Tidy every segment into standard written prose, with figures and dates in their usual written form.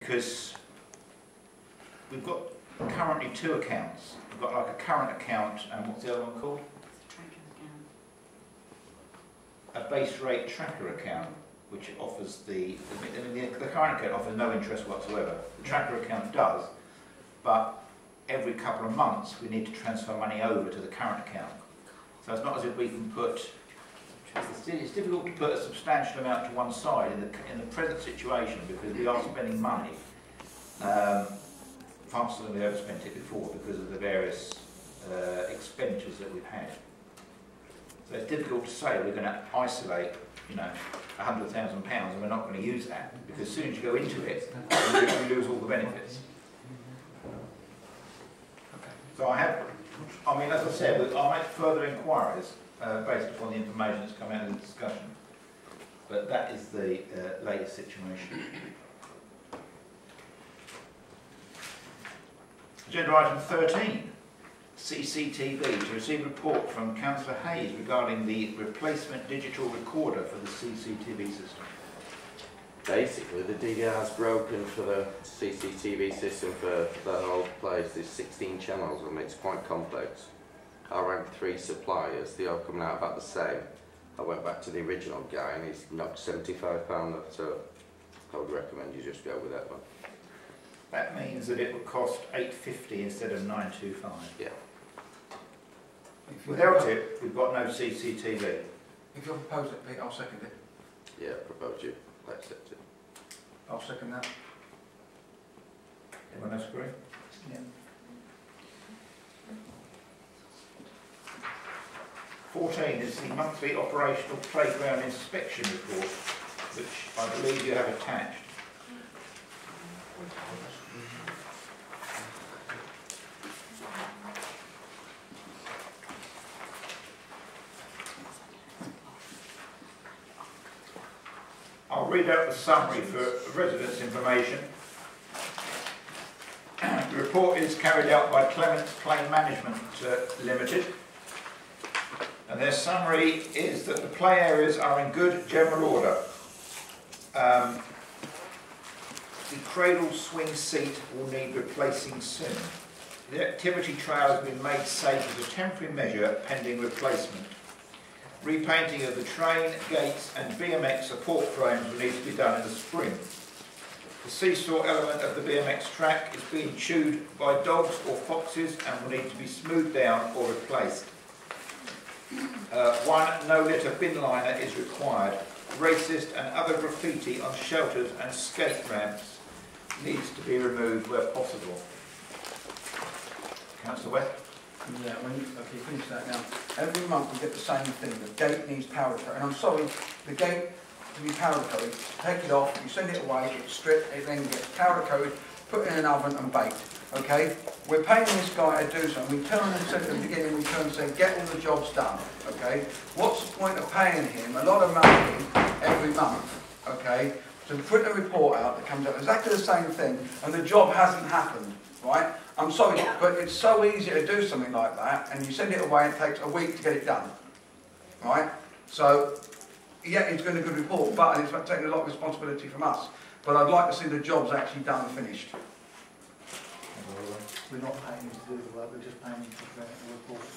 because we've got currently two accounts. We've got like a current account and what's the other one called? A base rate tracker account, which offers the current account offers no interest whatsoever. The tracker account does, but every couple of months we need to transfer money over to the current account. So it's not as if we can put, it's difficult to put a substantial amount to one side in the present situation, because we are spending money faster than we've ever spent it before because of the various expenditures that we've had. So it's difficult to say we're going to isolate, you know, £100,000 and we're not going to use that, because as soon as you go into it, you lose all the benefits. So as I said, I'll make further inquiries based upon the information that's come out of the discussion. But that is the latest situation. Agenda item 13. CCTV, to receive a report from Councillor Hayes regarding the replacement digital recorder for the CCTV system. Basically, the DVR's broken for the CCTV system for the whole place. There's 16 channels and it's quite complex. I ranked 3 suppliers, they all coming out about the same. I went back to the original guy and he's knocked £75 off, so I would recommend you just go with that one. That means that it would cost £8.50 instead of £9.25. Yeah. Without it, we've got no CCTV. If you'll propose it, Pete, I'll second it. Yeah, propose you accept it. I'll second that. Anyone else agree? Yeah. 14 is the monthly operational playground inspection report, which I believe you have attached. I'll read out the summary for residents' information. The report is carried out by Clements Claim Management Limited, and their summary is that the play areas are in good general order. The cradle swing seat will need replacing soon. The activity trail has been made safe as a temporary measure pending replacement. Repainting of the train, gates and BMX support frames will need to be done in the spring. The seesaw element of the BMX track is being chewed by dogs or foxes and will need to be smoothed down or replaced. One no-litter bin liner is required. Racist and other graffiti on shelters and skate ramps needs to be removed where possible. Councillor West? Yeah, okay, finish that now. Every month we get the same thing. The gate needs powder coat. And I'm sorry, the gate to be powder coated, take it off, you send it away, it's stripped, it then gets powder coated, put in an oven and baked. Okay? We're paying this guy to do something. We turn and said at the beginning, we turn and say, get all the jobs done. Okay? What's the point of paying him a lot of money every month? Okay? To print a report out that comes out exactly the same thing and the job hasn't happened. Right? I'm sorry, but it's so easy to do something like that, and you send it away and it takes a week to get it done. Right? So, yeah, it's going to be a good report, but it's taking a lot of responsibility from us. But I'd like to see the jobs actually done and finished. We're not paying him to do the work, we're just paying him to prepare the report.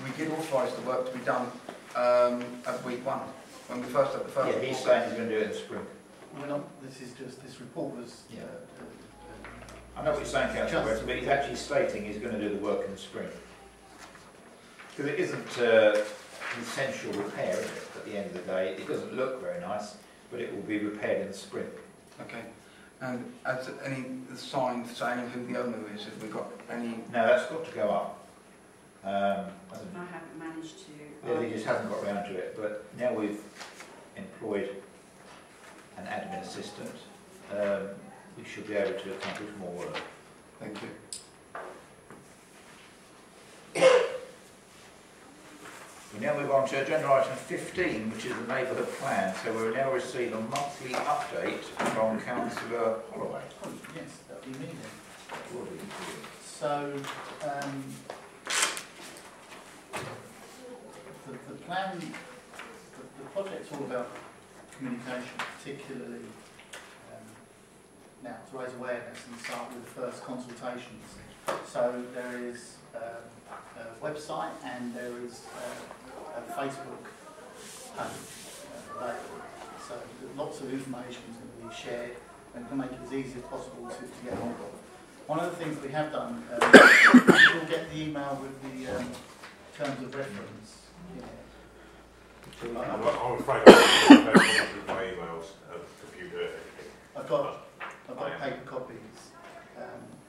We did authorise the work to be done at week 1, when we first had the first Yeah, he's saying he's going to do it in the spring. We're not, this report was... Yeah. I know what you're saying, Councillor West, but he's actually stating he's going to do the work in the spring. Because it isn't an essential repair, is it, at the end of the day? It doesn't look very nice, but it will be repaired in the spring. Okay. And has any sign saying who the owner is? Have we got any... No, that's got to go up. I haven't managed to... Yeah, he just hasn't got round to it, but now we've employed an admin assistant, we should be able to accomplish more work. Thank you. We now move on to agenda item 15, which is the neighbourhood plan. So we'll now receive a monthly update from Councillor Holloway. Oh, yes, that would be me then. So, the plan, the project's all about communication, particularly now to raise awareness and start with the first consultations. So there is a website and there is a Facebook page available. So lots of information is going to be shared and to make it as easy as possible to get hold of. One of the things we have done, you'll get the email with the terms of reference. I'm afraid I don't have my emails, computer. I've got paper copies.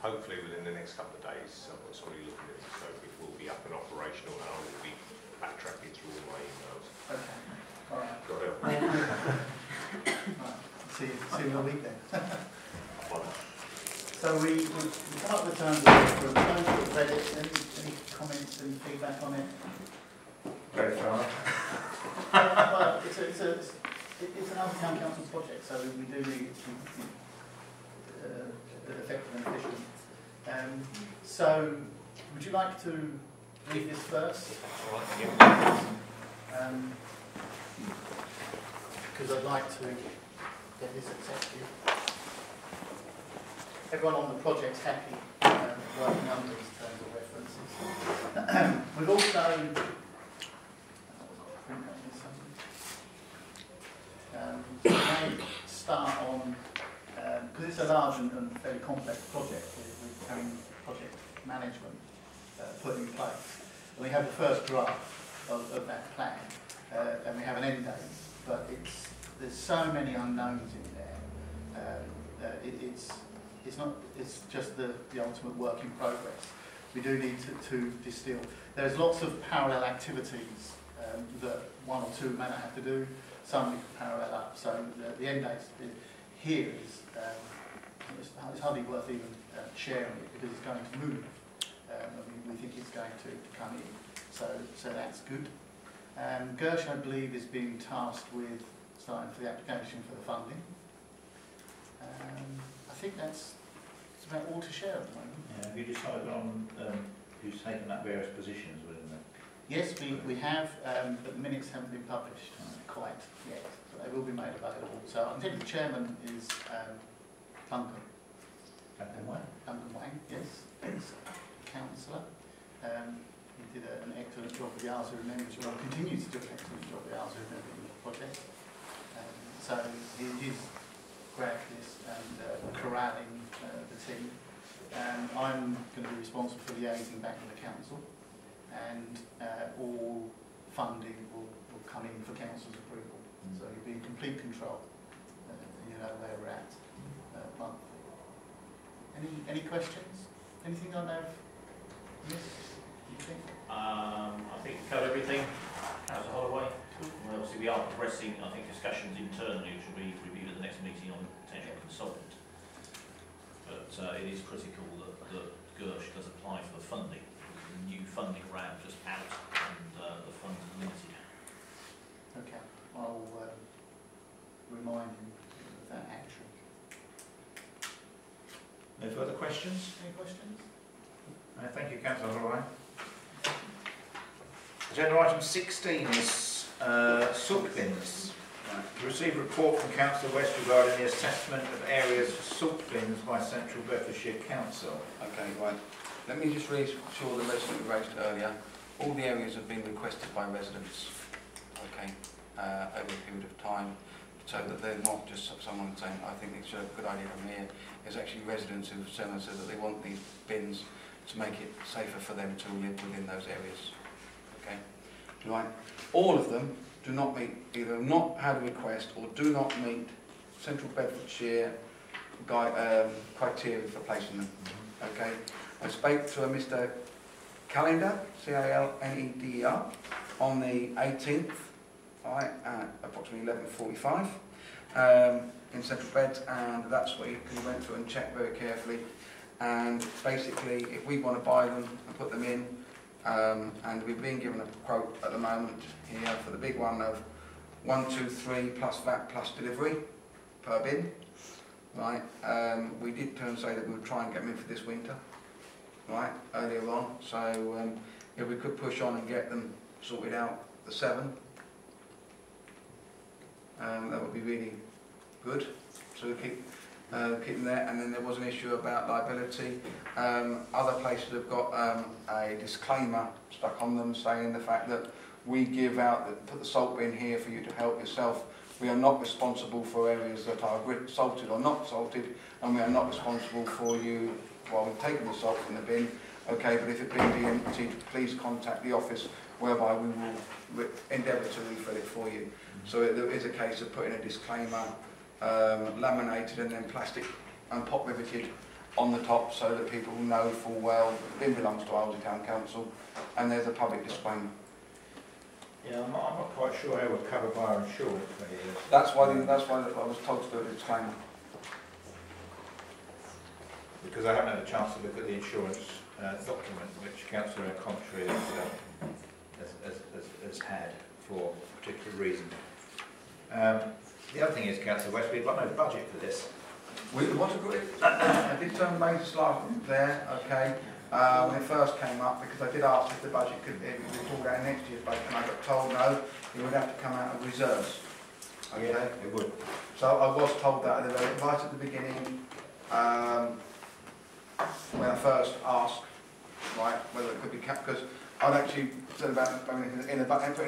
Hopefully within the next couple of days, I'm sorry looking at it, so it will be up and operational, and I will be backtracking through all my emails. Okay. All right. Got it. Right. See you in a week then. So we come up with terms of reference. Those read it. Any comments, any feedback on it? Very thorough. Well, it's an Arlesey Town Council project, so we do need it to be effective and efficient. So, would you like to read this first? Because I'd like to get this accepted. Everyone on the project's happy working under these terms of references. We've also we may start on, because it's a large and very complex project with having project management put in place. And we have the first draft of that plan, and we have an end date, but there's so many unknowns in there. It's just the ultimate work in progress. We do need to distill. There's lots of parallel activities that one or two may not have to do. Some we can parallel up. So the end date here is it's hardly worth even sharing it because it's going to move. We think it's going to come in. So that's good. Gersh, I believe, is being tasked with starting for the application for the funding. I think that's about all to share at the moment. Yeah, have you decided on who's taken up various positions within that? Yes, we have, but the minutes haven't been published quite yet. So they will be made available. So I think the chairman is Duncan. Duncan Wayne? Duncan Wayne, yes, ex-councillor. He did an excellent job with the Arlesey Remembers, well, continues to do an excellent job with the Arlesey Remembers project. So he's grabbed this and corralling the team. I'm going to be responsible for liaising back with the council, and all funding will come in for council's approval. So you'll be in complete control. You know where we're at monthly. Any questions? Anything I know missed? You think? I think we covered everything. How's the Holloway? Well, obviously we are progressing, I think, discussions internally which will be reviewed at the next meeting on potential consultant. But it is critical that Gersh does apply for the funding. The new funding round just out and the funds are limited. Okay, I'll remind him of that action. No further questions? Any questions? Thank you, Councillor Holloway. Agenda item 16 is salt bins. We received a report from Councillor West regarding the assessment of areas for salt bins by Central Bedfordshire Council. Okay, right. Let me just reassure the resident we raised earlier. All the areas have been requested by residents, okay, over a period of time, so that they're not just someone saying, I think it's a good idea from here. There's actually residents who've said that they want these bins to make it safer for them to live within those areas. Okay, right. All of them do not meet, either not had a request or do not meet Central Bedfordshire criteria for placing them. Okay, I spoke to a Mr. Calendar, C-A-L-N-E-D-E-R, on the 18th, right, at approximately 11:45 in Central Beds, and that's what he went through and checked very carefully. And basically, if we want to buy them and put them in, and we've been given a quote at the moment here for the big one of 123 plus VAT plus delivery per bin, right? We did turn and say that we would try and get them in for this winter, right, earlier on. So if we could push on and get them sorted out the 7, that would be really good. So we keep keep them there. And then there was an issue about liability. Other places have got a disclaimer stuck on them saying the fact that we give out, put the salt bin here for you to help yourself. We are not responsible for areas that are salted or not salted, and we are not responsible for you while we've taken the salt from the bin. Okay, but if it be emptied, please contact the office, whereby we will endeavour to refill it for you. So there is a case of putting a disclaimer, laminated and then plastic and pop riveted on the top, so that people know full well the bin belongs to Arlesey Town Council, and there's a public disclaimer. Yeah, I'm not quite sure how we're covered by our insurance for years. That's why I was told to do a disclaimer. Because I haven't had a chance to look at the insurance document which Councillor Commentary has had for a particular reason. The other thing is, Councillor West, we've got no budget for this. I did turn Maid's last there, okay, when it first came up, because I did ask if the budget could be pulled out in next year's budget, and I got told no, it would have to come out of reserves. Okay, Yeah, it would. so I was told that right at the beginning, when I first asked, right, whether it could be kept, because I'd actually said about putting it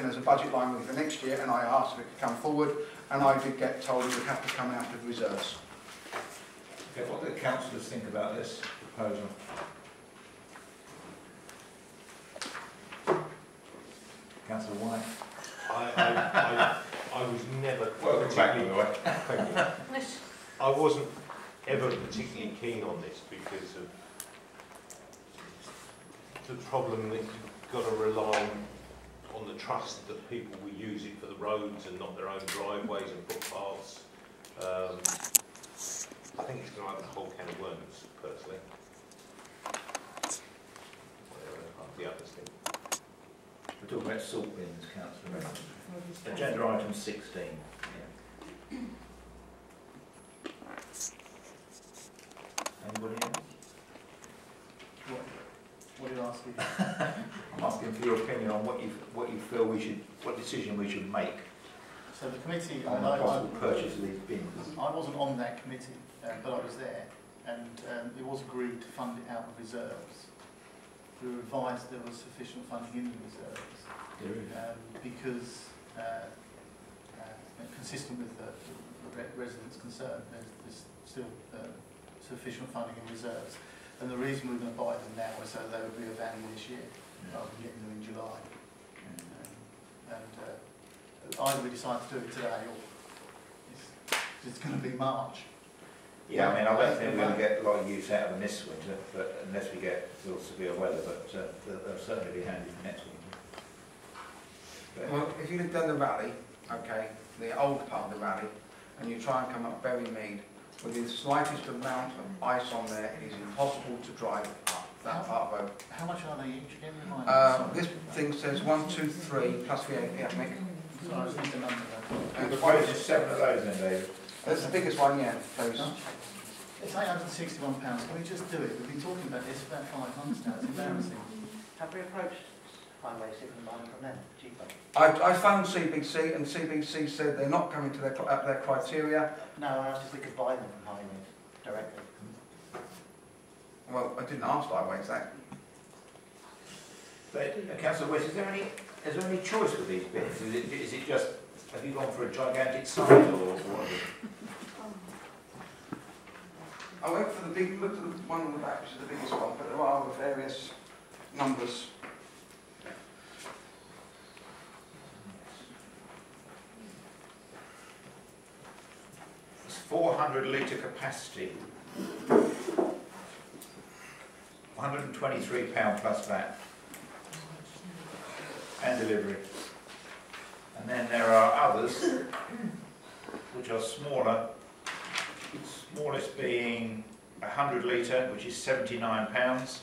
as a budget line for next year, and I asked if it could come forward, and I did get told it would have to come out of reserves. Okay, what do the councillors think about this proposal? Councillor White? I was never Welcome back, by the way. Thank you. I wasn't ever particularly keen on this because of the problem that you've got to rely on the trust that people will use it for the roads and not their own driveways and footpaths. I think it's going to have a whole can of worms, personally. Whatever the others think. We're talking about salt bins, Councillor. Agenda item 16. Yeah. Anybody else? What are you asking? I'm asking for your opinion on what you feel what decision we should make So the committee, on the possible purchase of these bins. I wasn't on that committee, but I was there, and it was agreed to fund it out of reserves. We were advised there was sufficient funding in the reserves, because consistent with the residents' concern, there's still sufficient funding in reserves. And the reason we're going to buy them now is so they would be of value this year, rather than getting them in July. Either we decide to do it today, or it's going to be March. Yeah, I mean, I don't think we're going to get a lot of use out of them this winter, but unless we get real severe weather, but they'll certainly be handy for next winter. But Well, if you look down the valley, okay, the old part of the valley, and you try and come up Berry Mead, with the slightest amount of ice on there, it is impossible to drive up that part of road. How much are they each again? Remind me. This thing says 1, 2, 3 plus VAT, yeah, Mick. So I just need the number there. the quote is 7 of those then, David. That's the biggest one, yeah, those. It's £861. Can we just do it? We've been talking about this for about 5 months now. It's embarrassing. Have we approached Highway 6 and buying from them cheaper? I phoned CBC, and CBC said they're not coming to their criteria. No, I asked if we could buy them from Highway directly. Well, I didn't ask Highways that. But, Councillor West, is there any choice with these bins? Is it just, have you gone for a gigantic site or what? I went for the big, looked at the one on the back, which is the biggest one, but there are various numbers. It's 400 litre capacity. £123 plus VAT and delivery. And then there are others which are smaller. Smallest being 100 litre, which is £79.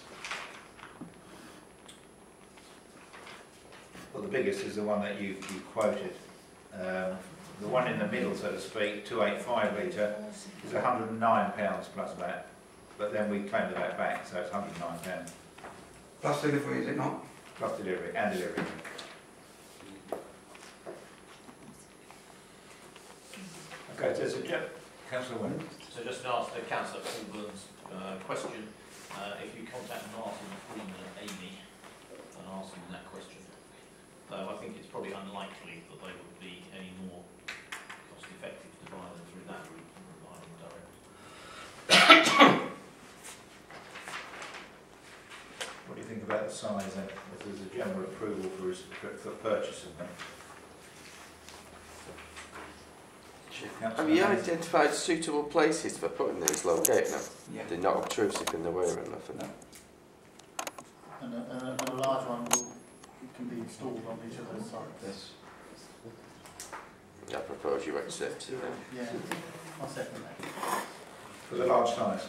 Well, the biggest is the one that you quoted. The one in the middle, so to speak, 285 litre, is £109 plus VAT. But then we claim the VAT back, so it's £109. Plus delivery, is it not? Plus delivery and delivery. Okay, so Councillor Wynne. So just to answer Councillor Colburn's question, if you contact Martin Freeman and Amy and ask them that question, though I think it's probably unlikely that they would be any more cost effective to buy them through that route than buy them direct. What do you think about the size then? If there's a general approval for purchase of them? Have you identified suitable places for putting these located now? Yeah. They're not obtrusive in the way or nothing. No. And a large one can be installed on each of those sites. Yes. I propose you accept it then. Yeah, I'll second that. For the large size?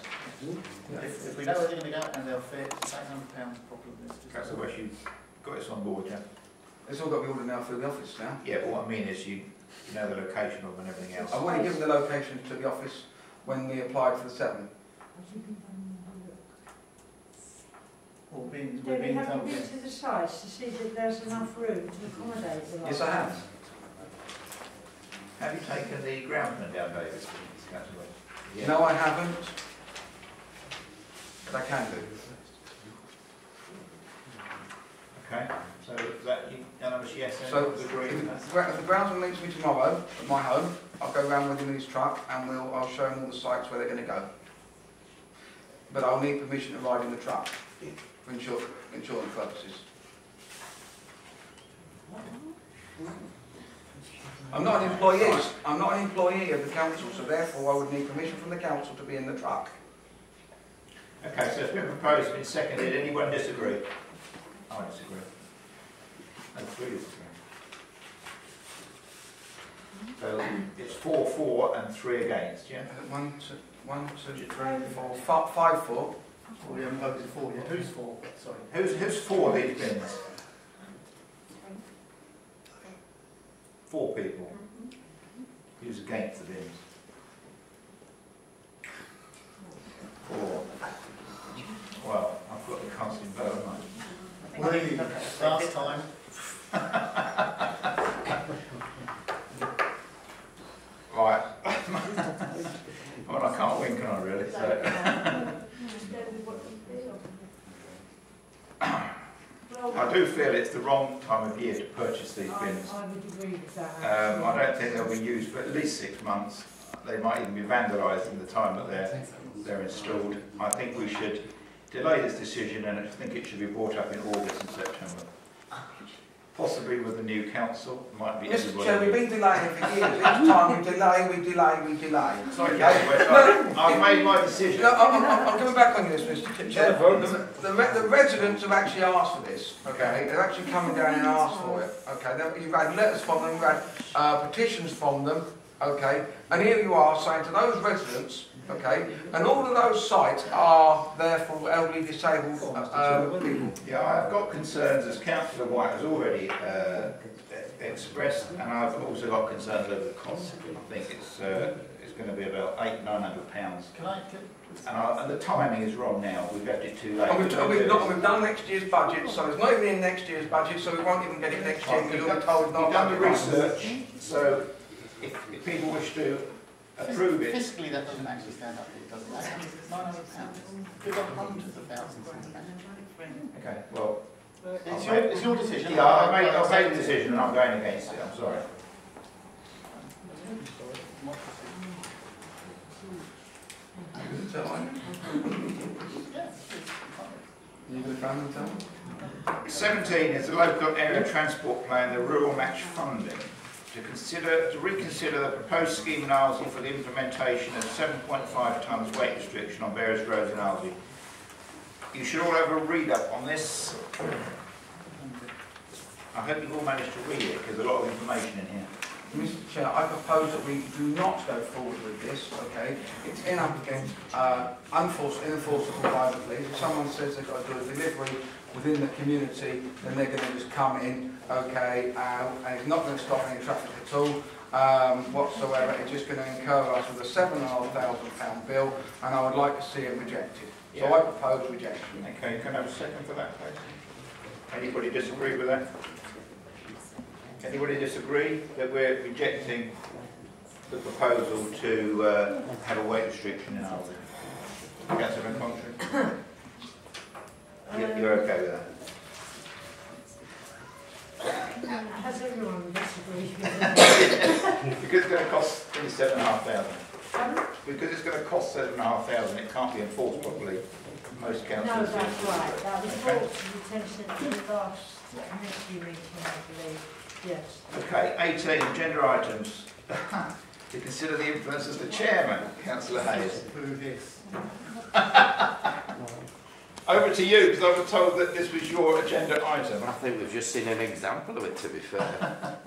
If we know where they're going to go and they'll fit, it's £800 problem. Councillor West, you've got this on board, yeah? It's all got to be ordered now through the office now. Yeah, but what I mean is you know the location of them and everything else. I've already given the location to the office when we applied for the 7. Or being, Do we have been to the sites to see that there's enough room to accommodate the lot? Yes, I have. Have you taken the ground plan down, David? Councillor West? Yeah. No, I haven't. But I can do. Okay, so that unanimous yes then? So, Agree with that? if the groundsman meets me tomorrow at my home, I'll go round with him in his truck and I'll show him all the sites where they're going to go. But I'll need permission to ride in the truck for insurance purposes. I'm not an employee. I'm not an employee of the council, so therefore I would need permission from the council to be in the truck. Okay, so it's been proposed, it's been seconded. Anyone disagree? I disagree. And 3 disagree. So it's 4 for and 3 against, yeah? 1, 2, 3, 4, 5 for. Well, we haven't voted for yet. Who's for? Sorry. Who's for these bins? 4 people. Who's against the bins? 4. Well, I've got the casting vote, haven't I? Really, last time. Right. Well, I can't win, can I really? So. I do feel it's the wrong time of year to purchase these bins. I would agree with that. I don't think they'll be used for at least 6 months. They might even be vandalised in the time that they're installed. I think we should delay this decision, and I think it should be brought up in August and September. Possibly with the new council, might be Mr. Chair, we've been delaying for years. Each time we delay. Sorry, I've made my decision. No, I'm coming back on this, Mr. Chair. The residents have actually asked for this, okay? They're actually coming down and asked for it, okay? You've had letters from them, you've had petitions from them, okay? And here you are saying to those residents, okay, and all of those sites are there for elderly disabled people. Yeah, I've got concerns, as Councillor White has already expressed, and I've also got concerns over the cost. I think it's going to be about £800–900. And the timing is wrong now. We've left it too late. And we've done next year's budget, so it's not even in next year's budget, so we won't even get it next year because we'll be told not. We've done the research, so if people wish to approve it. Fiscally, that doesn't actually stand up, does it? £900. We've got hundreds of thousands in the bank. Okay, well, It's your decision. yeah, I've made the decision and I'm going against it. I'm sorry. You going to run them? 17 is the local area transport plan, the rural match funding. To reconsider the proposed scheme in Arlesey for the implementation of 7.5 tonnes weight restriction on various roads in Arlesey. You should all have a read up on this. I hope you've all managed to read it because there's a lot of information in here. Mr. Chair, I propose that we do not go forward with this, okay? It's unenforceable privately. If someone says they've got to do a delivery within the community, then they're going to just come in, okay, and it's not going to stop any traffic at all whatsoever. It's just going to incur us with a £7,500 bill, and I would like to see it rejected. So I propose rejection. Okay, can I have a second for that, please? Anybody disagree with that? Anybody disagree that we're rejecting the proposal to have a weight restriction in Arlesey. Councillor Country? You're okay with that? Has everyone disagreed with that? Because it's going to cost £7,500. Pardon? Because it's going to cost £7,500, it can't be enforced properly. Most councils. No, that's right. That was brought to the attention at the last committee meeting, I believe. Yes. Okay, 18, agenda items. To consider the influence of the chairman, Councillor Hayes. Who this? Over to you, because I was told that this was your agenda item. I think we've just seen an example of it, to be fair.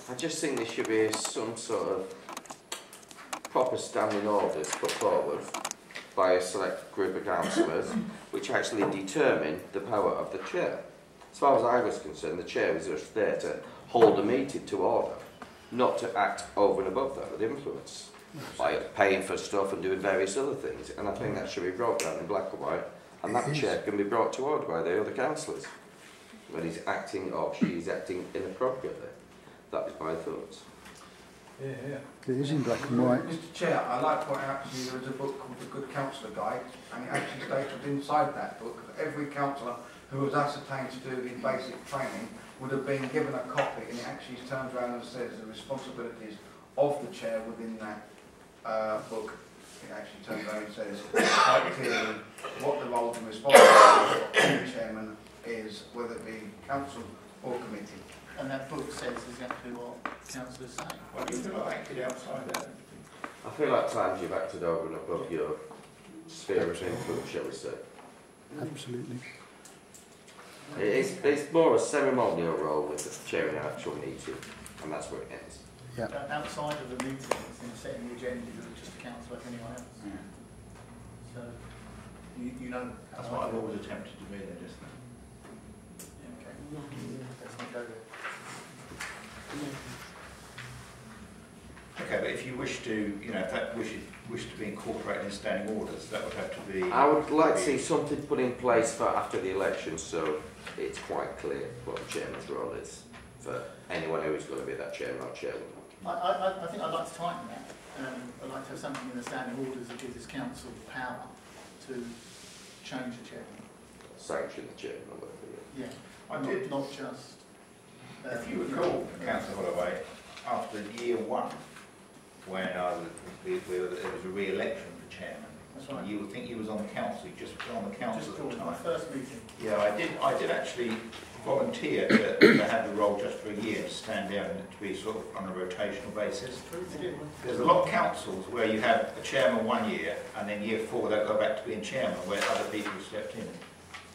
I just think there should be some sort of proper standing orders put forward by a select group of councillors, which actually determine the power of the chair. As far as I was concerned, the chair was just there to hold a meeting to order, not to act over and above that with influence, like paying for stuff and doing various other things. And I think that should be brought down in black and white, and that chair can be brought to order by the other councillors when he's acting or she is acting inappropriately. That is my thoughts. Yeah. It is in black and white. Mr. Chair, I like to point out to you there is a book called The Good Councillor Guide, and it actually stated inside that book that every councillor who was ascertained to do the basic training would have been given a copy, and it actually turns around and says the responsibilities of the chair within that book. It actually turns around and says quite clearly what the roles and responsibilities of the chairman is, whether it be council or committee. And that book says exactly what councillors say. Well, you feel like acted outside that. I feel like times you've acted over and above your sphere of influence, shall we say. Absolutely. It's more a ceremonial role with the chairing an actual meeting, and that's where it ends. Yeah. Outside of the meetings and setting the agenda, you're just a councillor like anyone else. Yeah. So, you know. That's what I've always attempted to be there, just now. Yeah, okay. Let's not go there. Okay, but if you wish to, if that wish to be incorporated in standing orders, that would have to be... I would like to see something put in place for after the election, so it's quite clear what the chairman's role is for anyone who is going to be that chairman or chairwoman. I think I'd like to tighten that. I'd like to have something in the standing orders that gives this council power to change the chairman. Sanction the chairman or whatever. Yeah, I did. not just... If you recall, Councillor Holloway, after year one, when there was a re-election for chairman, That's right. you would think you was on the council, you just were on the council Just at the my time. first meeting. Yeah, I did actually volunteer to have the role just for a year, to stand down and to be sort of on a rotational basis. There's a lot of councils where you have a chairman 1 year, and then year 4 they'll go back to being chairman, where other people stepped in.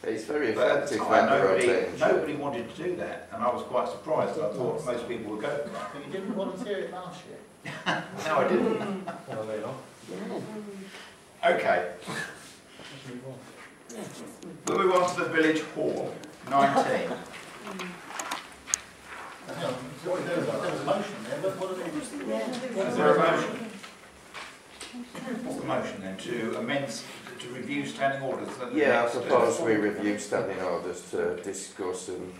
It's very But at the effective time, when rotating. nobody wanted to do that, and I was quite surprised. I thought most people would go for that. But you didn't volunteer it last year. No, I didn't. Well, there you are. Okay. We'll move on to the village hall, 19. Hang on, there was a motion there, but what are they... Is there a motion? What's the motion then? To amend, to review standing orders? Yeah, I suppose we review standing orders to discuss and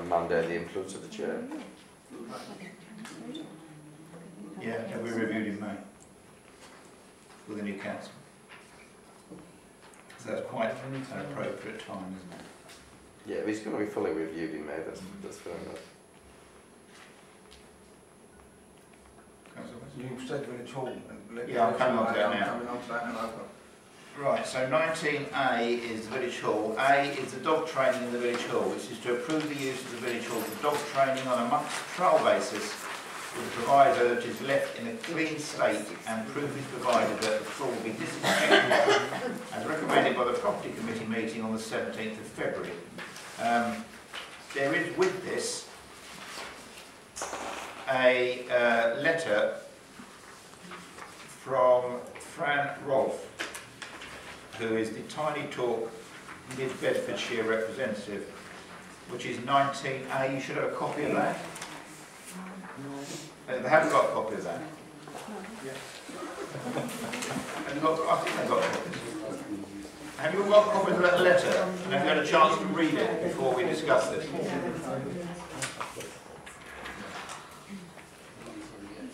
mandate the influence of the chair. Yeah, have we reviewed in May with the new council? So that's quite an appropriate time, isn't it? Yeah, if it's going to be fully reviewed in May, that's fair enough. Councillor West? You've said village hall. Yeah, I'm coming on to that now. I'm coming on to that now. Right, so 19A is the village hall. A is the dog training in the village hall, which is to approve the use of the village hall for dog training on a month-to-trial basis, with the provider that is left in a clean state, and proof is provided that the floor will be disinfected as recommended by the property committee meeting on the 17th of February. There is with this a letter from Fran Rolfe, who is the Tiny Talk Mid-Bedfordshire representative, which is 19A. You should have a copy of that. They haven't got a copy of that. Have you got, I think they've got copies. Have you all got copies of that letter? And have you had a chance to read it before we discuss this?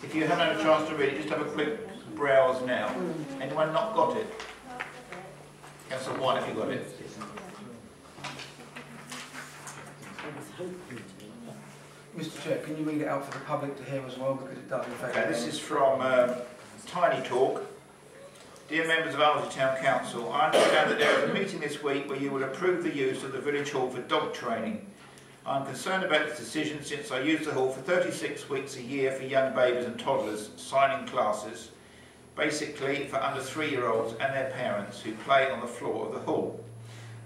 If if you haven't had a chance to read it, just have a quick browse now. Anyone not got it? Councillor White, have you got it? Mr Chair, can you read it out for the public to hear as well, because it does affect Okay, this is from Tiny Talk. Dear members of Arlesey Town Council, I understand that there is a meeting this week where you will approve the use of the village hall for dog training. I am concerned about this decision since I use the hall for 36 weeks a year for young babies and toddlers, signing classes, basically for under 3-year-olds and their parents who play on the floor of the hall.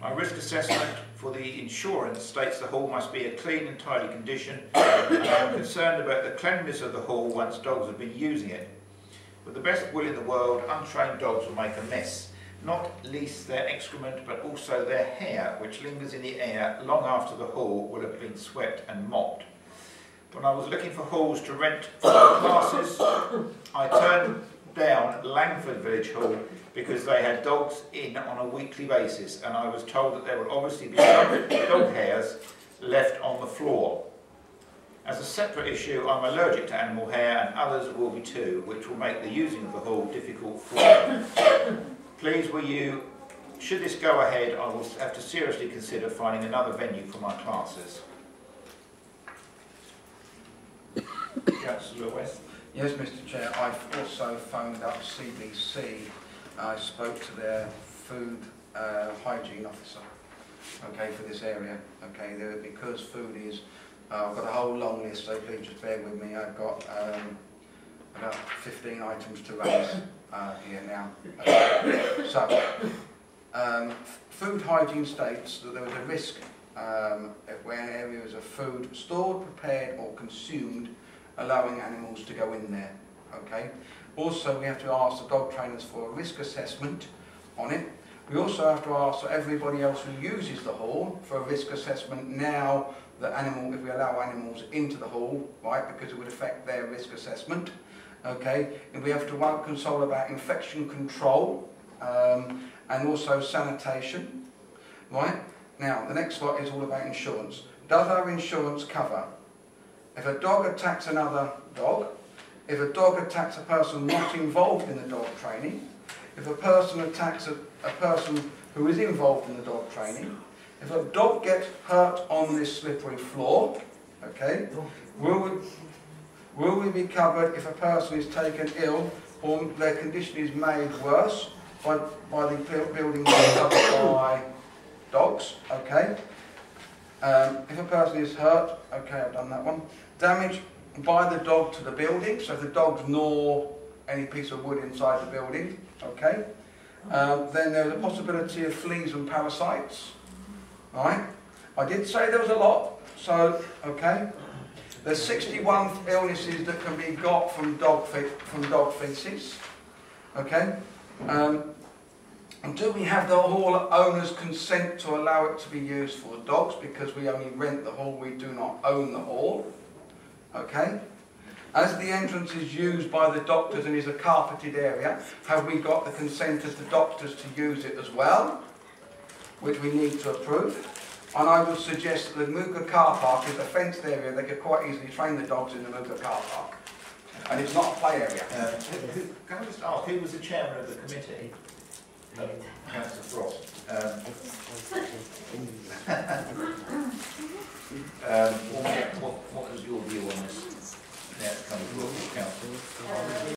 My risk assessment for the insurance states the hall must be a clean and tidy condition, and I am concerned about the cleanliness of the hall once dogs have been using it. With the best will in the world, untrained dogs will make a mess, not least their excrement but also their hair, which lingers in the air long after the hall will have been swept and mopped. When I was looking for halls to rent for classes, I turned down Langford Village Hall because they had dogs in on a weekly basis, and I was told that there would obviously be some dog hairs left on the floor. As a separate issue, I'm allergic to animal hair, and others will be too, which will make the using of the hall difficult for me. Please, will you, should this go ahead, I will have to seriously consider finding another venue for my classes. Councillor West. Yes, Mr Chair, I've also phoned up CBC. I spoke to their food hygiene officer, okay, for this area, okay, because food is, I've got a whole long list, so please just bear with me. I've got about 15 items to raise here now. So, food hygiene states that there was a risk when areas of food stored, prepared or consumed, allowing animals to go in there, okay? Also, we have to ask the dog trainers for a risk assessment on it. We also have to ask everybody else who uses the hall for a risk assessment now that if we allow animals into the hall, right, because it would affect their risk assessment, okay? And we have to consult about infection control and also sanitation, right? Now, the next slide is all about insurance. Does our insurance cover if a dog attacks another dog, if a dog attacks a person not involved in the dog training, if a person attacks a person who is involved in the dog training, if a dog gets hurt on this slippery floor, okay, will we be covered if a person is taken ill or their condition is made worse by the building being covered by dogs, okay? If a person is hurt, okay, I've done that one. Damage by the dog to the building, so if the dogs gnaw any piece of wood inside the building, okay? Then there's a possibility of fleas and parasites, right? I did say there was a lot, so, okay? There's 61 illnesses that can be got from dog feces, okay? And do we have the hall owner's consent to allow it to be used for dogs, because we only rent the hall, we do not own the hall, okay? As the entrance is used by the doctors and is a carpeted area, have we got the consent of the doctors to use it as well, which we need to approve? And I would suggest that the Mooka car park is a fenced area. They could quite easily train the dogs in the Mooka car park. And it's not a play area. Can I just ask, who was the chairman of the committee? Councillor Frost. What was your view on this? Now it's come to council.